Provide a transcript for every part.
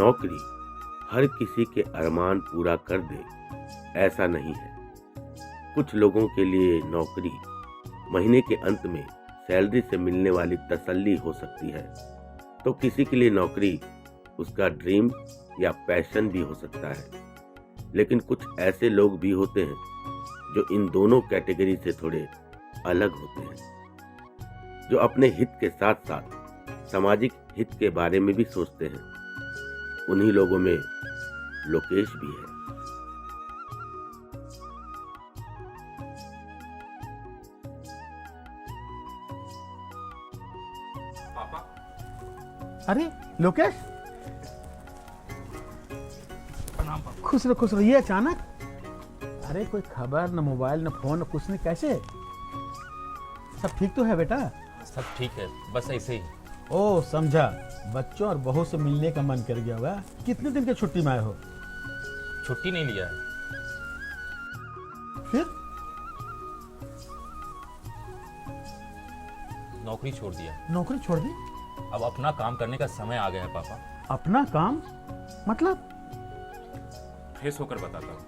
नौकरी हर किसी के अरमान पूरा कर दे, ऐसा नहीं है। कुछ लोगों के लिए नौकरी महीने के अंत में सैलरी से मिलने वाली तसल्ली हो सकती है, तो किसी के लिए नौकरी उसका ड्रीम या पैशन भी हो सकता है। लेकिन कुछ ऐसे लोग भी होते हैं जो इन दोनों कैटेगरी से थोड़े अलग होते हैं, जो अपने हित के साथ साथ सामाजिक हित के बारे में भी सोचते हैं। उन्हीं लोगों में लोकेश भी है। पापा, अरे लोकेश, प्रणाम पापा। खुश रहो ये अचानक। अरे कोई खबर न मोबाइल न फोन न कुछ नहीं, कैसे? सब ठीक तो है बेटा? सब ठीक है, बस ऐसे ही। ओ समझा, बच्चों और बहू से मिलने का मन कर गया होगा। कितने दिन के छुट्टी में आए हो? छुट्टी नहीं लिया है। फिर नौकरी छोड़ दिया। नौकरी छोड़ दी? अब अपना काम करने का समय आ गया है पापा। अपना काम मतलब? फ्रेश होकर बताता हूँ।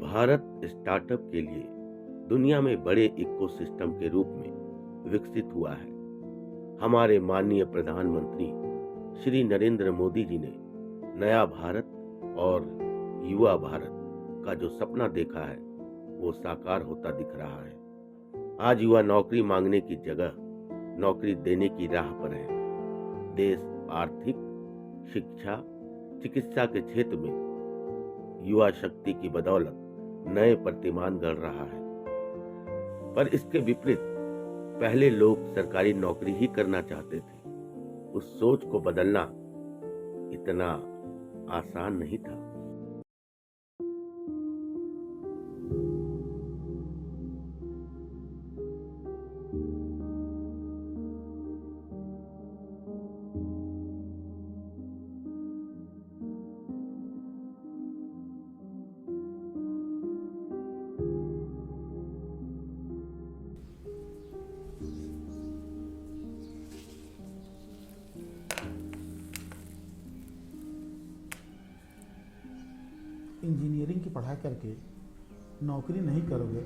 भारत स्टार्टअप के लिए दुनिया में बड़े इकोसिस्टम के रूप में विकसित हुआ है। हमारे माननीय प्रधानमंत्री श्री नरेंद्र मोदी जी ने नया भारत और युवा भारत का जो सपना देखा है वो साकार होता दिख रहा है। आज युवा नौकरी मांगने की जगह नौकरी देने की राह पर है। देश आर्थिक, शिक्षा, चिकित्सा के क्षेत्र में युवा शक्ति की बदौलत नए प्रतिमान गढ़ रहा है। पर इसके विपरीत पहले लोग सरकारी नौकरी ही करना चाहते थे। उस सोच को बदलना इतना आसान नहीं था। इंजीनियरिंग की पढ़ाई करके नौकरी नहीं करोगे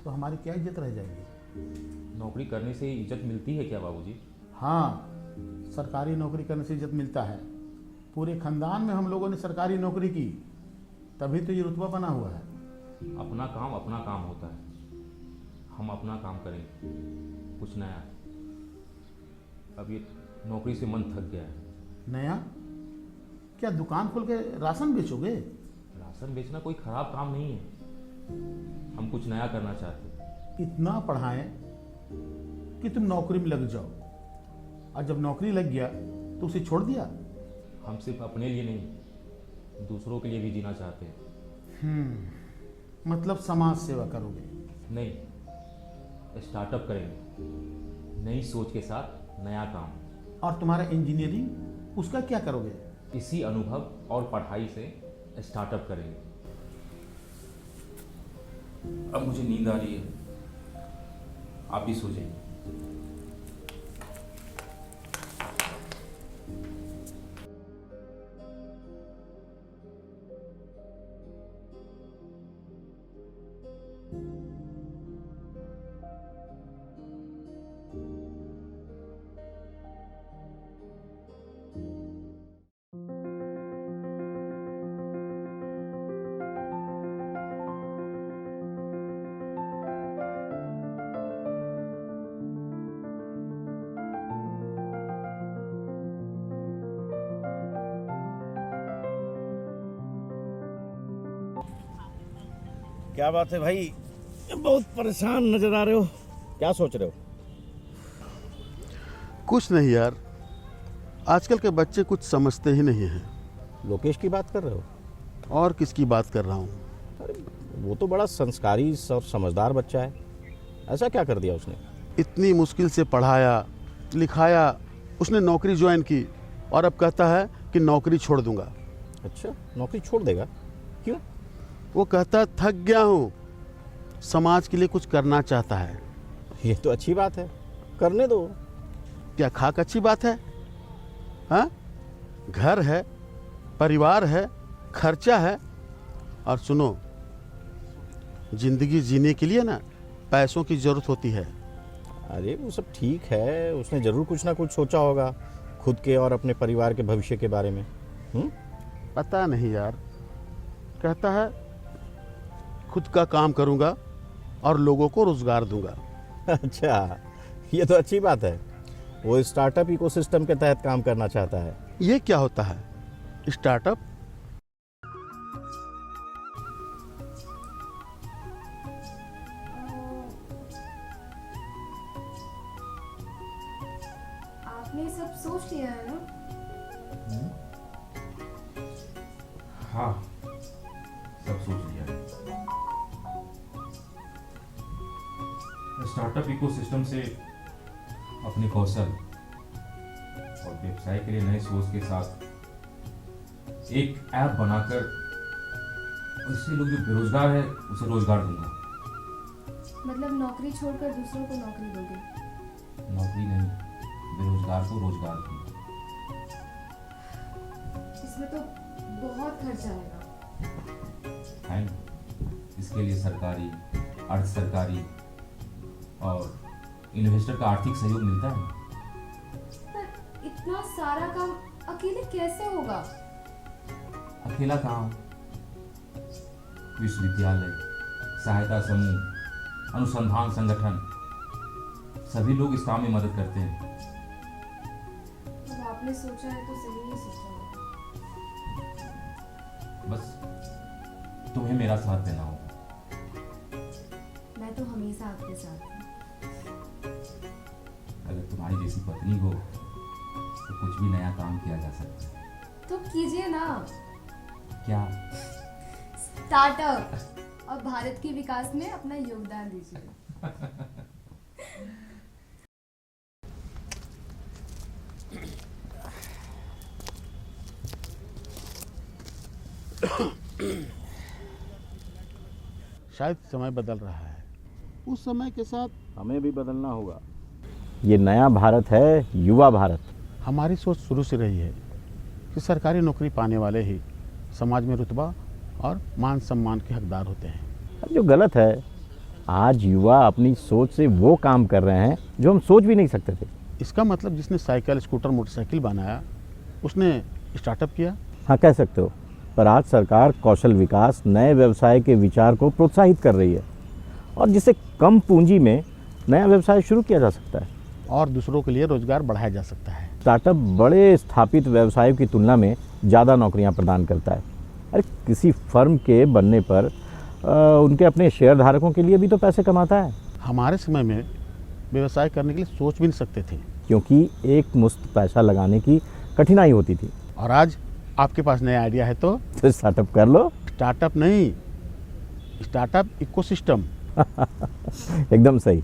तो हमारी क्या इज्जत रह जाएगी? नौकरी करने से इज्जत मिलती है क्या बाबूजी? हाँ, सरकारी नौकरी करने से इज्जत मिलता है। पूरे खानदान में हम लोगों ने सरकारी नौकरी की, तभी तो ये रुतबा बना हुआ है। अपना काम होता है। हम अपना काम करेंगे, कुछ नया। अब ये नौकरी से मन थक गया है। नया? क्या दुकान खोल के राशन बेचोगे? राशन बेचना कोई खराब काम नहीं है। हम कुछ नया करना चाहते हैं। इतना पढ़ाएं कि तुम नौकरी में लग जाओ, और जब नौकरी लग गया तो उसे छोड़ दिया? हम सिर्फ अपने लिए नहीं, दूसरों के लिए भी जीना चाहते हैं। मतलब समाज सेवा करोगे? नहीं, स्टार्टअप करेंगे, नई सोच के साथ नया काम। और तुम्हारा इंजीनियरिंग, उसका क्या करोगे? इसी अनुभव और पढ़ाई से स्टार्टअप करेंगे। अब मुझे नींद आ रही है, आप भी सो जाइए। क्या बात है भाई, बहुत परेशान नजर आ रहे हो, क्या सोच रहे हो? कुछ नहीं यार, आजकल के बच्चे कुछ समझते ही नहीं हैं। लोकेश की बात कर रहे हो? और किसकी बात कर रहा हूँ? अरे वो तो बड़ा संस्कारी और समझदार बच्चा है, ऐसा क्या कर दिया उसने? इतनी मुश्किल से पढ़ाया लिखाया, उसने नौकरी ज्वाइन की और अब कहता है कि नौकरी छोड़ दूंगा। अच्छा, नौकरी छोड़ देगा? क्यों? वो कहता है थक गया हूँ, समाज के लिए कुछ करना चाहता है। ये तो अच्छी बात है, करने दो। क्या खाक अच्छी बात है? हाँ, घर है, परिवार है, खर्चा है। और सुनो, जिंदगी जीने के लिए ना पैसों की जरूरत होती है। अरे वो सब ठीक है, उसने जरूर कुछ ना कुछ सोचा होगा खुद के और अपने परिवार के भविष्य के बारे में। पता नहीं यार, कहता है खुद का काम करूंगा और लोगों को रोजगार दूंगा। अच्छा, ये तो अच्छी बात है। वो स्टार्टअप इकोसिस्टम के तहत काम करना चाहता है। ये क्या होता है स्टार्टअप? आपने सब सोच लिया है ना? हाँ, सब सोच लिया है। स्टार्टअप इकोसिस्टम से अपने कौशल और व्यवसाय के लिए नए सोच के साथ एक ऐप बनाकर उससे लोग जो बेरोजगार है उसे रोजगार दूंगा। मतलब नौकरी छोड़कर दूसरों को नौकरी दोगे? नौकरी नहीं, बेरोजगार को रोजगार दूंगा। इसमें तो बहुत खर्चा आएगा। है ना? इसके लिए सरकारी, अर्ध सरकारी और इन्वेस्टर का आर्थिक सहयोग मिलता है। पर इतना सारा काम अकेले कैसे होगा? अकेला काम, विश्वविद्यालय, सहायता समूह, अनुसंधान संगठन, सभी लोग इस काम में मदद करते हैं। अब आपने सोचा है तो सही ही सोचा है। बस तुम्हें मेरा साथ देना होगा। मैं तो हमेशा आपके साथ हूँ। अगर तुम्हारी जैसी पत्नी हो तो कुछ भी नया काम किया जा सकता है। तो कीजिए ना क्या? स्टार्टअप और भारत के विकास में अपना योगदान दीजिए। शायद समय बदल रहा है, उस समय के साथ हमें भी बदलना होगा। ये नया भारत है, युवा भारत। हमारी सोच शुरू से रही है कि सरकारी नौकरी पाने वाले ही समाज में रुतबा और मान सम्मान के हकदार होते हैं। जो गलत है, आज युवा अपनी सोच से वो काम कर रहे हैं जो हम सोच भी नहीं सकते थे। इसका मतलब जिसने साइकिल, स्कूटर, मोटरसाइकिल बनाया उसने स्टार्टअप किया। हाँ, कह सकते हो। पर आज सरकार कौशल विकास, नए व्यवसाय के विचार को प्रोत्साहित कर रही है और जिससे कम पूंजी में नया व्यवसाय शुरू किया जा सकता है और दूसरों के लिए रोजगार बढ़ाया जा सकता है। स्टार्टअप बड़े स्थापित व्यवसायों की तुलना में ज़्यादा नौकरियां प्रदान करता है। अरे किसी फर्म के बनने पर उनके अपने शेयर धारकों के लिए भी तो पैसे कमाता है। हमारे समय में व्यवसाय करने के लिए सोच भी नहीं सकते थे, क्योंकि एक मुश्त पैसा लगाने की कठिनाई होती थी। और आज आपके पास नया आइडिया है तो स्टार्टअप कर लो। स्टार्टअप नहीं, स्टार्टअप इकोसिस्टम। एकदम सही।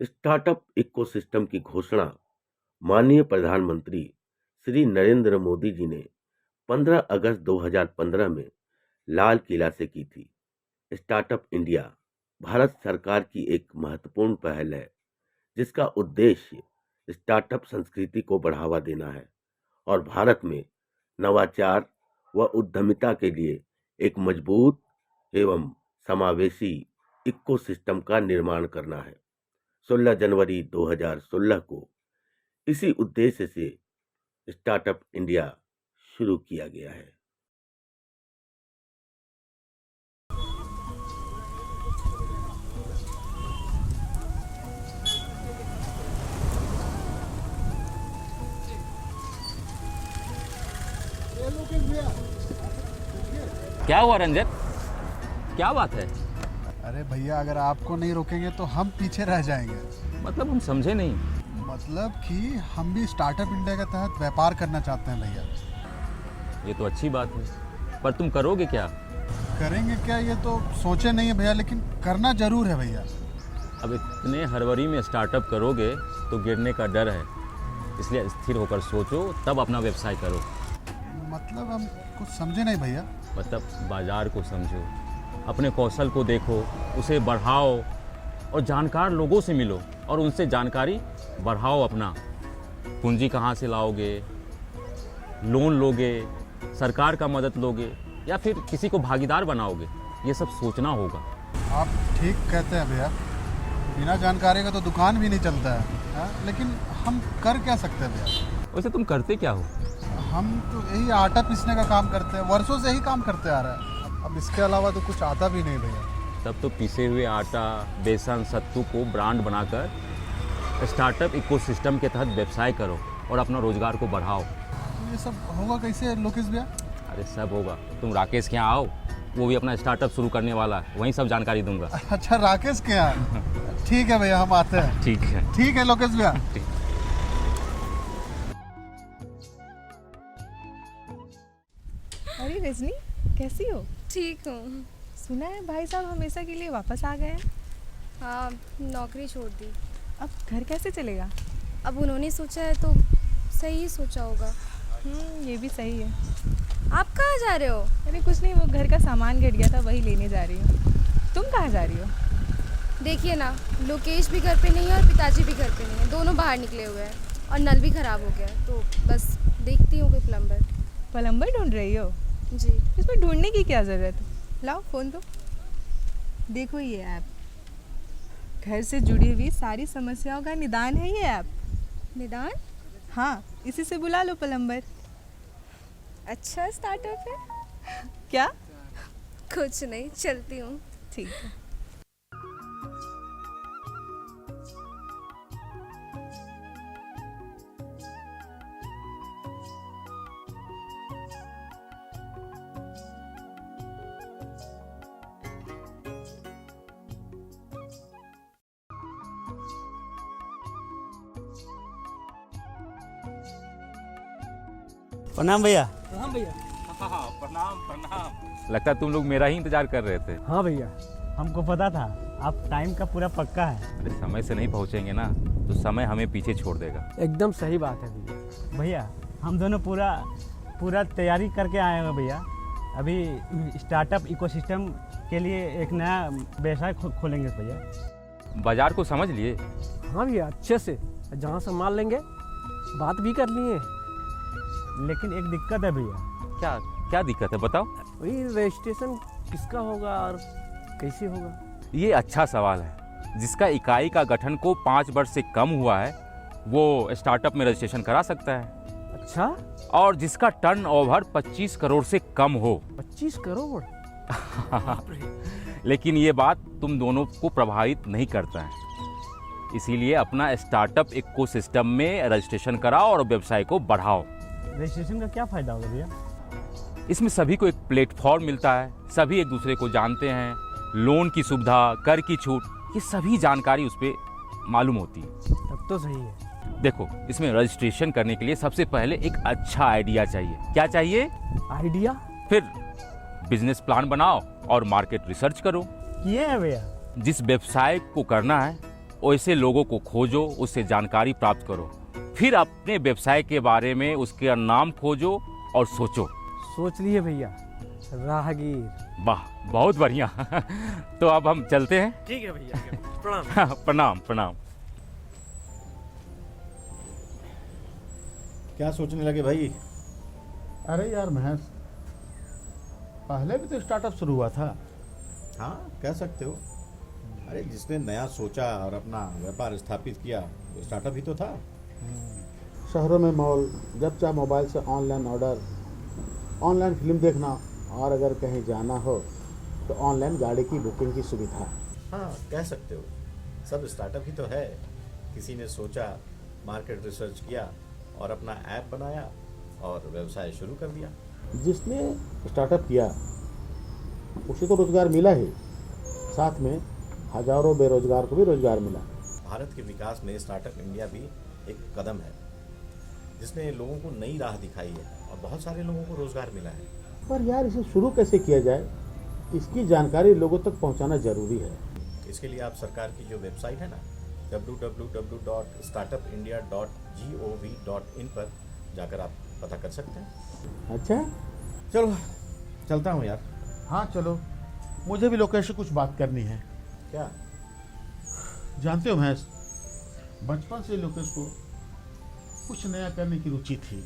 स्टार्टअप इकोसिस्टम की घोषणा माननीय प्रधानमंत्री श्री नरेंद्र मोदी जी ने 15 अगस्त 2015 में लाल किला से की थी। स्टार्टअप इंडिया भारत सरकार की एक महत्वपूर्ण पहल है जिसका उद्देश्य स्टार्टअप संस्कृति को बढ़ावा देना है और भारत में नवाचार व उद्यमिता के लिए एक मजबूत एवं समावेशी इकोसिस्टम का निर्माण करना है। 16 जनवरी 2016 को इसी उद्देश्य से स्टार्टअप इंडिया शुरू किया गया है। क्या हुआ रंजन, क्या बात है? अरे भैया, अगर आपको नहीं रोकेंगे तो हम पीछे रह जाएंगे। मतलब हम समझे नहीं। मतलब कि हम भी स्टार्टअप इंडिया के तहत व्यापार करना चाहते हैं भैया। ये तो अच्छी बात है, पर तुम करोगे क्या? करेंगे क्या ये तो सोचे नहीं है भैया, लेकिन करना जरूर है भैया। अब इतने हड़बड़ी में स्टार्टअप करोगे तो गिरने का डर है, इसलिए स्थिर होकर सोचो तब अपना व्यवसाय करो। मतलब हम कुछ समझे नहीं भैया। मतलब बाजार को समझो, अपने कौशल को देखो, उसे बढ़ाओ और जानकार लोगों से मिलो और उनसे जानकारी बढ़ाओ अपना। पूंजी कहाँ से लाओगे, लोन लोगे, सरकार का मदद लोगे या फिर किसी को भागीदार बनाओगे, ये सब सोचना होगा। आप ठीक कहते हैं भैया, बिना जानकारी का तो दुकान भी नहीं चलता है, हाँ? लेकिन हम कर क्या सकते हैं भैया? वैसे तुम करते क्या हो? हम तो यही आटा पीसने का काम करते हैं, वर्षों से ही काम करते आ रहे हैं। अब इसके अलावा तो कुछ आता भी नहीं भैया। तब तो पिसे हुए आटा, बेसन, सत्तू को ब्रांड बनाकर स्टार्टअप इकोसिस्टम के तहत व्यवसाय करो और अपना रोजगार को बढ़ाओ। ये सब होगा कैसे लोकेश भैया? अरे सब होगा, तुम राकेश के यहाँ आओ, वो भी अपना स्टार्टअप शुरू करने वाला है, वहीं सब जानकारी दूंगा। अच्छा, राकेश के यहाँ? ठीक है भैया, हम आते हैं। ठीक है। ठीक है लोकेश भैया। अरे रजनी, कैसी हो? ठीक हूँ। सुना है भाई साहब हमेशा के लिए वापस आ गए हैं। हाँ, नौकरी छोड़ दी। अब घर कैसे चलेगा? अब उन्होंने सोचा है तो सही ही सोचा होगा। ये भी सही है। आप कहाँ जा रहे हो? अरे कुछ नहीं, वो घर का सामान गिर गया था, वही लेने जा रही हूँ। तुम कहाँ जा रही हो? देखिए ना, लोकेश भी घर पे नहीं है और पिताजी भी घर पे नहीं है, दोनों बाहर निकले हुए हैं और नल भी खराब हो गया है, तो बस देखती हूँ कोई प्लम्बर। प्लम्बर ढूंढ रही हो? जी। इसमें ढूंढने की क्या ज़रूरत है? लाओ फ़ोन दो। देखो ये ऐप, घर से जुड़ी हुई सारी समस्याओं का निदान है ये ऐप। निदान? हाँ, इसी से बुला लो प्लम्बर। अच्छा स्टार्टअप है। क्या? कुछ नहीं, चलती हूँ। ठीक है। प्रणाम भैया। प्रणाम भैया। प्रणाम प्रणाम। लगता है तुम लोग मेरा ही इंतजार कर रहे थे। हाँ भैया, हमको पता था आप टाइम का पूरा पक्का है। अरे समय से नहीं पहुंचेंगे ना तो समय हमें पीछे छोड़ देगा। एकदम सही बात है भैया। भैया हम दोनों पूरा तैयारी करके आए हैं भैया। अभी स्टार्टअप इकोसिस्टम के लिए एक नया व्यवसाय खोलेंगे भैया। बाजार को समझ लिए? हाँ भैया, अच्छे से जहाँ से माल लेंगे बात भी कर लिए। लेकिन एक दिक्कत है भैया। क्या क्या दिक्कत है बताओ? वही रजिस्ट्रेशन किसका होगा और कैसे होगा? ये अच्छा सवाल है। जिसका इकाई का गठन को 5 वर्ष से कम हुआ है वो स्टार्टअप में रजिस्ट्रेशन करा सकता है। अच्छा। और जिसका टर्नओवर 25 करोड़ से कम हो। 25 करोड़? लेकिन ये बात तुम दोनों को प्रभावित नहीं करता है, इसीलिए अपना स्टार्टअप इकोसिस्टम में रजिस्ट्रेशन कराओ और व्यवसाय को बढ़ाओ। रजिस्ट्रेशन का क्या फायदा होगा भैया? इसमें सभी को एक प्लेटफॉर्म मिलता है, सभी एक दूसरे को जानते हैं, लोन की सुविधा, कर की छूट, ये सभी जानकारी उस पर मालूम होती है। तब तो सही है। देखो, इसमें रजिस्ट्रेशन करने के लिए सबसे पहले एक अच्छा आइडिया चाहिए। क्या चाहिए? आइडिया? फिर बिजनेस प्लान बनाओ और मार्केट रिसर्च करो। ये है भैया। जिस व्यवसाय को करना है वैसे लोगों को खोजो, उससे जानकारी प्राप्त करो, फिर अपने व्यवसाय के बारे में उसका नाम खोजो और सोचो। सोच लिए भैया, राहगीर। वाह, बहुत बढ़िया। तो अब हम चलते हैं। ठीक है भैया, प्रणाम। प्रणाम प्रणाम। क्या सोचने लगे भाई? अरे यार महेश, पहले भी तो स्टार्टअप शुरू हुआ था। हाँ, कह सकते हो। अरे जिसने नया सोचा और अपना व्यापार स्थापित किया वो स्टार्टअप ही तो था। शहरों में मॉल, जब चाहे मोबाइल से ऑनलाइन ऑर्डर, ऑनलाइन फिल्म देखना, और अगर कहीं जाना हो तो ऑनलाइन गाड़ी की बुकिंग की सुविधा। हाँ, कह सकते हो। सब स्टार्टअप ही तो है। किसी ने सोचा, मार्केट रिसर्च किया और अपना ऐप बनाया और व्यवसाय शुरू कर दिया। जिसने स्टार्टअप किया उसे तो रोजगार मिला ही, साथ में हजारों बेरोजगार को भी रोजगार मिला। भारत के विकास में स्टार्टअप इंडिया भी एक कदम है जिसने लोगों को नई राह दिखाई है और बहुत सारे लोगों को रोजगार मिला है। पर यार इसे शुरू कैसे किया जाए, इसकी जानकारी लोगों तक पहुंचाना जरूरी है। इसके लिए आप सरकार की जो वेबसाइट है ना, www.startupindia.gov.in पर जाकर आप पता कर सकते हैं। अच्छा, चलो चलता हूँ यार। हाँ चलो, मुझे भी लोकेश से कुछ बात करनी है। क्या? जानते हो महेश, बचपन से लोकेश को कुछ नया करने की रुचि थी,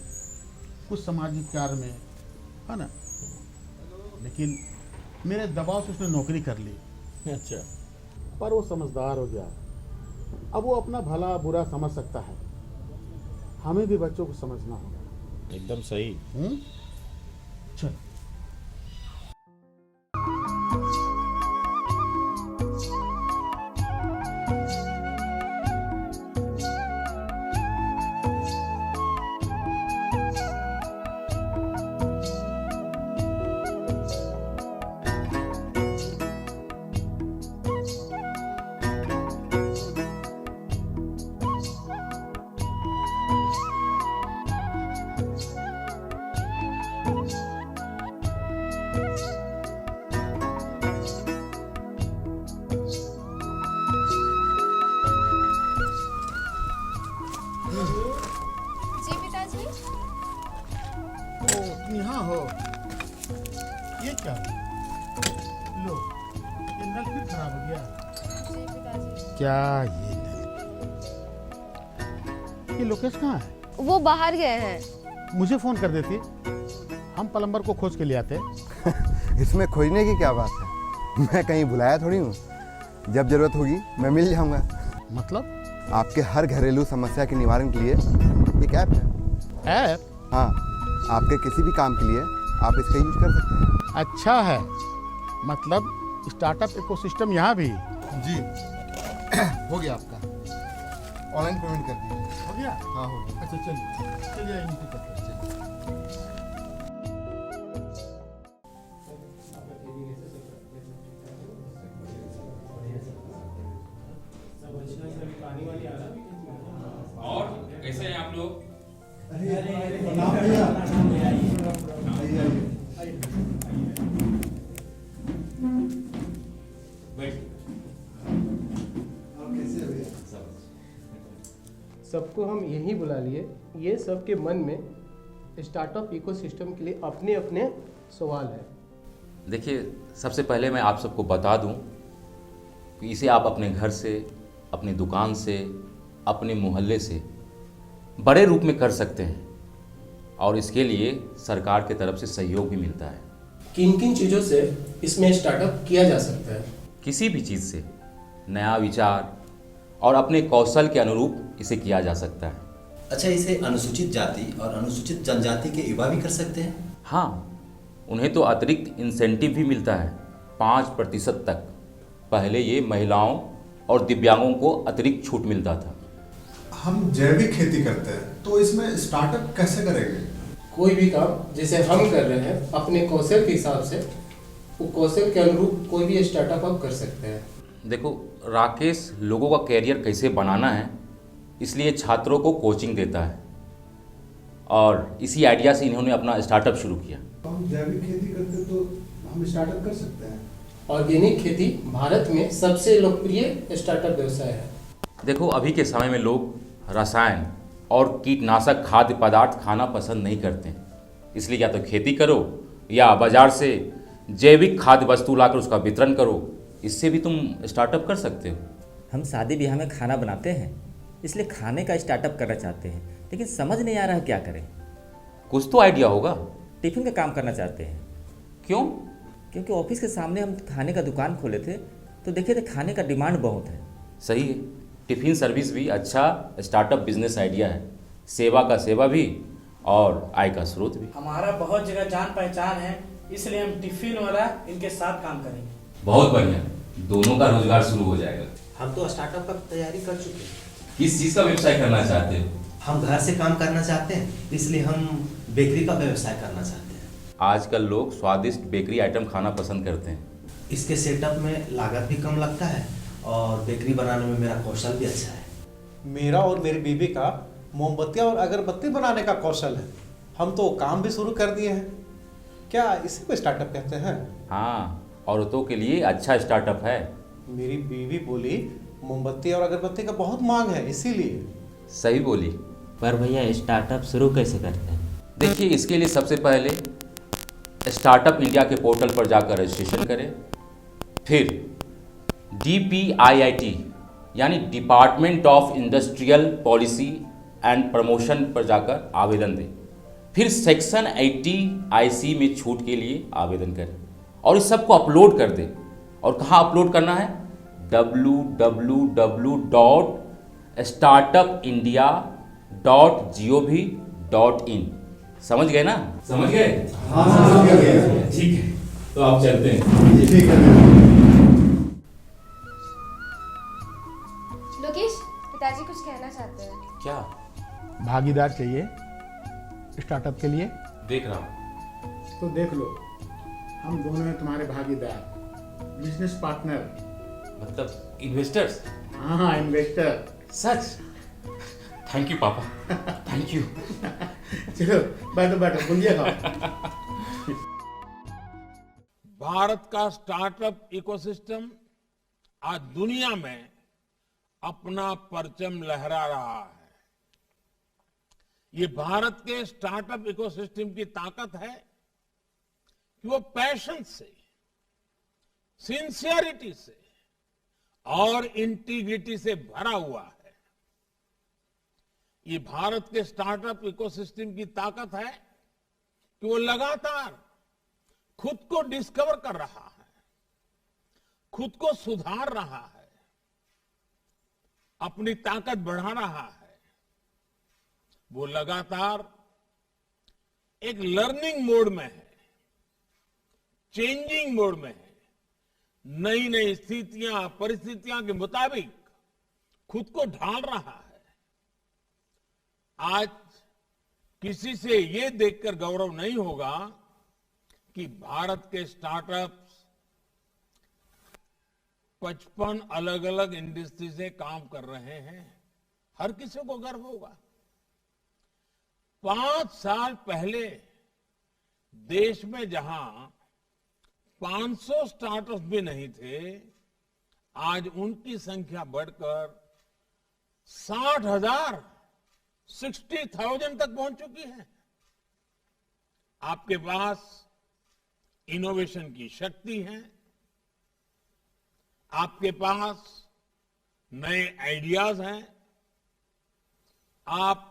कुछ सामाजिक कार्य में, है ना, लेकिन मेरे दबाव से उसने नौकरी कर ली। अच्छा। पर वो समझदार हो गया, अब वो अपना भला बुरा समझ सकता है। हमें भी बच्चों को समझना होगा। एकदम सही। चल। जी पिताजी। ओ यहाँ हो। ये क्या? लो, ये नल फिर खराब हो गया। जी पिताजी। क्या ये नल? ये लोकेश कहाँ है? वो बाहर गए हैं। मुझे फोन कर देती, हम प्लम्बर को खोज के ले आते। इसमें खोजने की क्या बात है, मैं कहीं बुलाया थोड़ी हूँ। जब जरूरत होगी मैं मिल जाऊंगा। मतलब? आपके हर घरेलू समस्या के निवारण के लिए एक ऐप है। ऐप? हाँ, आपके किसी भी काम के लिए आप इसका यूज कर सकते हैं। अच्छा है, मतलब स्टार्टअप इकोसिस्टम यहाँ भी। जी हो गया आपका, ऑनलाइन पेमेंट कर दीजिए। हो गया? हाँ हो गया। अच्छा चलिए चलिए नीचे चलते हैं। और कैसे हैं आप लोग? सबको हम यहीं बुला लिए, ये सबके मन में स्टार्टअप इकोसिस्टम के लिए अपने अपने सवाल है। देखिए, सबसे पहले मैं आप सबको बता दूं कि इसे आप अपने घर से, अपनी दुकान से, अपने मोहल्ले से बड़े रूप में कर सकते हैं और इसके लिए सरकार की तरफ से सहयोग भी मिलता है। किन किन चीज़ों से इसमें स्टार्टअप किया जा सकता है? किसी भी चीज़ से नया विचार और अपने कौशल के अनुरूप इसे किया जा सकता है। अच्छा, इसे अनुसूचित जाति और अनुसूचित जनजाति के युवा भी कर सकते हैं? हाँ, उन्हें तो अतिरिक्त इंसेंटिव भी मिलता है 5% तक। पहले ये महिलाओं और दिव्यांगों को अतिरिक्त छूट मिलता था। हम जैविक खेती करते हैं तो इसमें स्टार्टअप कैसे करेंगे? कोई भी काम जैसे हम कर रहे हैं अपने कौशल के हिसाब से, वो कौशल के अनुरूप कोई भी स्टार्टअप आप कर सकते हैं। देखो राकेश, लोगों का कैरियर कैसे बनाना है इसलिए छात्रों को कोचिंग देता है और इसी आइडिया से इन्होंने अपना स्टार्टअप शुरू किया। हम जैविक खेती करते तो हम स्टार्टअप कर सकते हैं। ऑर्गेनिक खेती भारत में सबसे लोकप्रिय स्टार्टअप व्यवसाय है। देखो, अभी के समय में लोग रसायन और कीटनाशक खाद्य पदार्थ खाना पसंद नहीं करते, इसलिए या तो खेती करो या बाजार से जैविक खाद्य वस्तु लाकर उसका वितरण करो। इससे भी तुम स्टार्टअप कर सकते हो। हम शादी ब्याह में खाना बनाते हैं, इसलिए खाने का स्टार्टअप करना चाहते हैं, लेकिन समझ नहीं आ रहा है क्या करें। कुछ तो आइडिया होगा। टिफ़िन का काम करना चाहते हैं। क्यों? क्योंकि ऑफिस के सामने हम खाने का दुकान खोले थे तो देखे थे खाने का डिमांड बहुत है। सही है, टिफ़िन सर्विस भी अच्छा स्टार्टअप बिजनेस आइडिया है। सेवा का सेवा भी और आय का स्रोत भी। हमारा बहुत जगह जान पहचान है, इसलिए हम टिफिन वाला इनके साथ काम करेंगे। बहुत बढ़िया, दोनों का रोजगार शुरू हो जाएगा। हम तो स्टार्टअप का तैयारी कर चुके हैं। किस चीज़ का व्यवसाय करना चाहते हो? हम घर से काम करना चाहते हैं, इसलिए हम बेकरी का व्यवसाय करना चाहते हैं। आजकल लोग स्वादिष्ट बेकरी आइटम खाना पसंद करते हैं। इसके सेटअप में लागत भी कम लगता है और बेकरी बनाने में मेरा कौशल भी अच्छा है। मेरा और मेरी बीवी का मोमबत्तियाँ और अगरबत्ती बनाने का कौशल है। हम तो काम भी शुरू कर दिए हैं। क्या इसी को स्टार्टअप कहते हैं? हाँ, औरतों के लिए अच्छा स्टार्टअप है। मेरी बीवी बोली मोमबत्ती और अगरबत्ती का बहुत मांग है, इसीलिए। सही बोली। पर भैया स्टार्टअप शुरू कैसे करते हैं? देखिए, इसके लिए सबसे पहले स्टार्टअप इंडिया के पोर्टल पर जाकर रजिस्ट्रेशन करें। फिर DPIIT यानी department of industrial policy and promotion पर जाकर आवेदन दें। फिर सेक्शन 80 IC में छूट के लिए आवेदन करें और इस सब को अपलोड कर दें। और कहाँ अपलोड करना है? www.startupindia.gov.in। समझ गए ना? समझ गए? हाँ समझ गए। ठीक है, तो आप चलते हैं। ठीक है। लोकेश, पिताजी कुछ कहना चाहते हैं। क्या? भागीदार चाहिए स्टार्टअप के लिए? देख रहा हूँ। तो देख लो, हम दोनों हैं तुम्हारे भागीदार, बिजनेस पार्टनर। मतलब इन्वेस्टर्स? हाँ, इन्वेस्टर। सच? थैंक यू पापा, थैंक यू। चलो बैठो बैठो, गुंजिया खाओ। भारत का स्टार्टअप इकोसिस्टम आज दुनिया में अपना परचम लहरा रहा है। ये भारत के स्टार्टअप इकोसिस्टम की ताकत है कि वो पैशन से, सिंसियरिटी से और इंटीग्रिटी से भरा हुआ है। ये भारत के स्टार्टअप इकोसिस्टम की ताकत है कि वो लगातार खुद को डिस्कवर कर रहा है, खुद को सुधार रहा है, अपनी ताकत बढ़ा रहा है। वो लगातार एक लर्निंग मोड में है, चेंजिंग मोड में है, नई नई स्थितियां, परिस्थितियां के मुताबिक खुद को ढाल रहा है। आज किसी से ये देखकर गौरव नहीं होगा कि भारत के स्टार्टअप्स 55 अलग अलग इंडस्ट्री से काम कर रहे हैं। हर किसी को गर्व होगा। 5 साल पहले देश में जहां 500 स्टार्टअप्स भी नहीं थे, आज उनकी संख्या बढ़कर 60,000 60,000 तक पहुंच चुकी है। आपके पास इनोवेशन की शक्ति है, आपके पास नए आइडियाज हैं, आप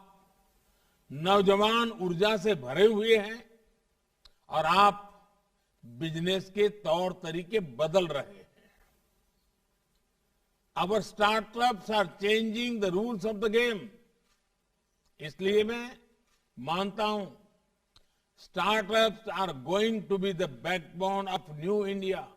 नौजवान ऊर्जा से भरे हुए हैं और आप बिजनेस के तौर तरीके बदल रहे हैं। Our startups are changing the rules of the game। इसलिए मैं मानता हूं startups are going to be the backbone of new India.